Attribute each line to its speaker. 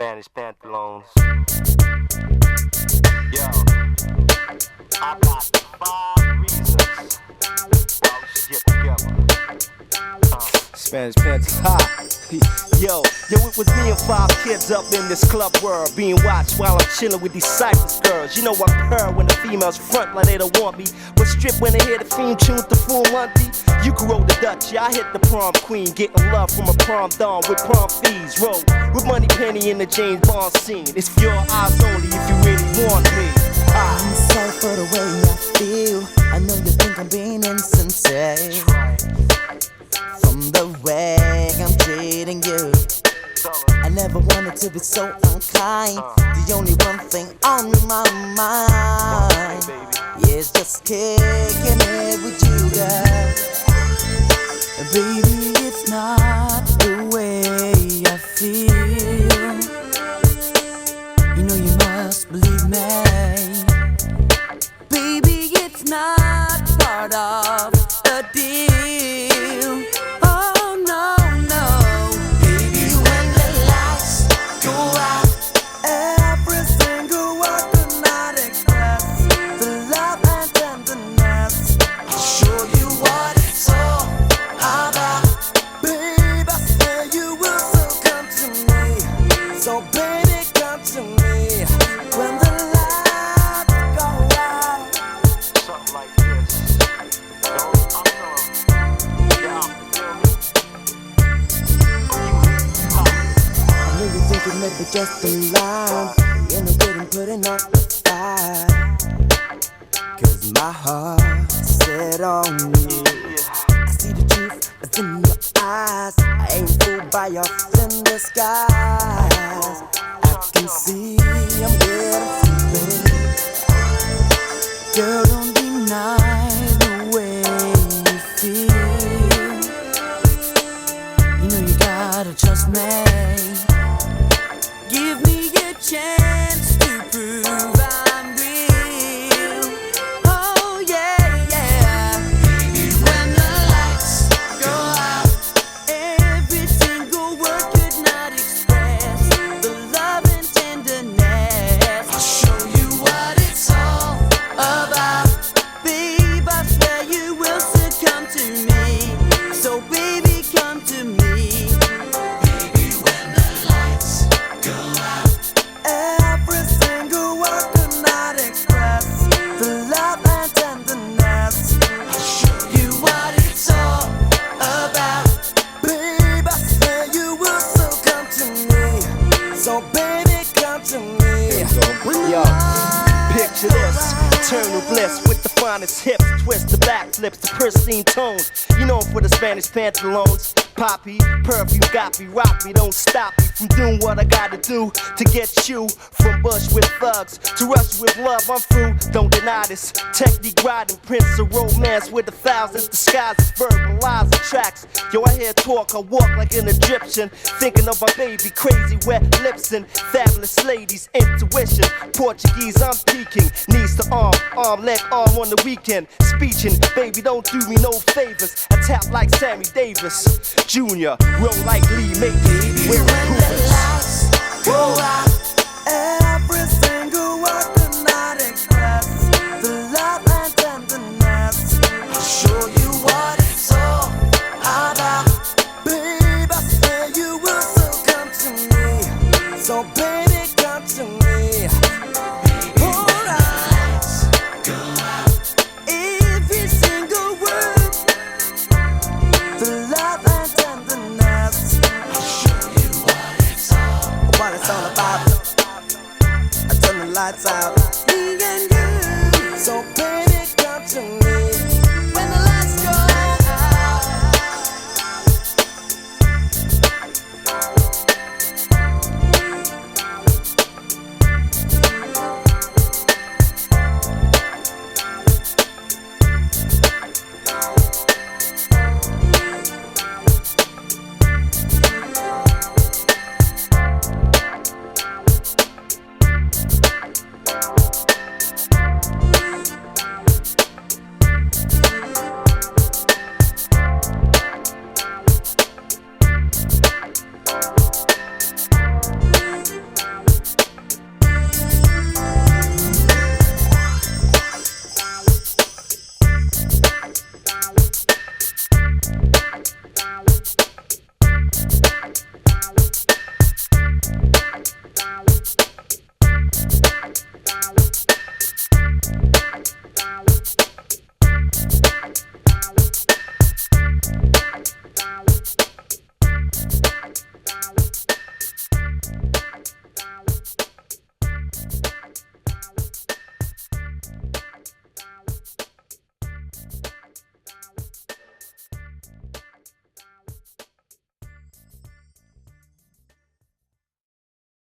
Speaker 1: Spanish pantaloons. Yo, I got 5 reasons why we should get together.
Speaker 2: Spanish Pants, ha! Yo, it was me and 5 kids up in this club world, being watched while I'm chilling with these Cypress girls. You know I purr when the females front like they don't want me, but strip when they hear the theme tune with the full Monday. You can roll the Dutch, yeah, I hit the prom queen, getting love from a prom dom with prom fees. Roll with Money Penny in the James Bond scene. It's for your eyes only if you really want me.
Speaker 3: I'm sorry for the way I feel. I know you think I'm being insincere. From the way I'm treating you, I never wanted to be so unkind. The only one thing on my mind is just kicking it with you, girl. Baby, it's not the way I feel. You know you must believe me. Baby, it's not part of the deal. Oh no, no. Baby, when the lights go out, every single word could not express the love and tenderness. I'll show you what it's all about. Babe, I swear you will so come to me. So baby, come to me when the lights go out.
Speaker 1: Something like this. Yo, I'm feeling. Yeah, feel me?
Speaker 3: I know you think it may be just a line, and I'm getting putting on the fire. Cause my heart's set on you. I see the truth that's in your eyes. I ain't fooled by your thin disguise. I can see I'm getting something. Girl, don't deny the way you feel. You know you gotta trust me. Give me a chance to prove I'm real. Oh yeah, yeah. Baby, when the lights go out, every single word could not express the love and tenderness. I'll show you what it's all about. Babe, I swear you will succumb to me. So baby, come to me. Baby, when the lights go out, every single word could not express the love and tenderness. I'll show you what it's all about. Babe, I swear you will so come to me. So baby, come to me. When the
Speaker 2: Yo,
Speaker 3: lights
Speaker 2: picture
Speaker 3: go
Speaker 2: this,
Speaker 3: out.
Speaker 2: eternal bliss with the finest hips, twist the backflips, the pristine tones. You know for the Spanish pantalones. Poppy, perfume got me, rock me, don't stop me from doing what I gotta do to get you. From bush with thugs to rush with love, I'm through, don't deny this. Technique riding, prince of romance with 1,000 disguises, verbal lies and tracks. Yo, I hear talk, I walk like an Egyptian, thinking of my baby, crazy wet lips and fabulous ladies, intuition. Portuguese, I'm peeking, knees to arm, leg, arm on the weekend. Speeching, baby, don't do me no favors. I tap like Sammy Davis Jr., roll like Lee Majors, wearing
Speaker 3: When the
Speaker 2: Coopers.
Speaker 3: lights go out, every single word could not express the love and tenderness. I'll show you what it's all about. Babe, I swear you will so come to me. So baby, come to me. Hold on. Every single word, the love and tenderness. I'll show you what it's all about. I turn the lights out. Me and you. So baby, come to me.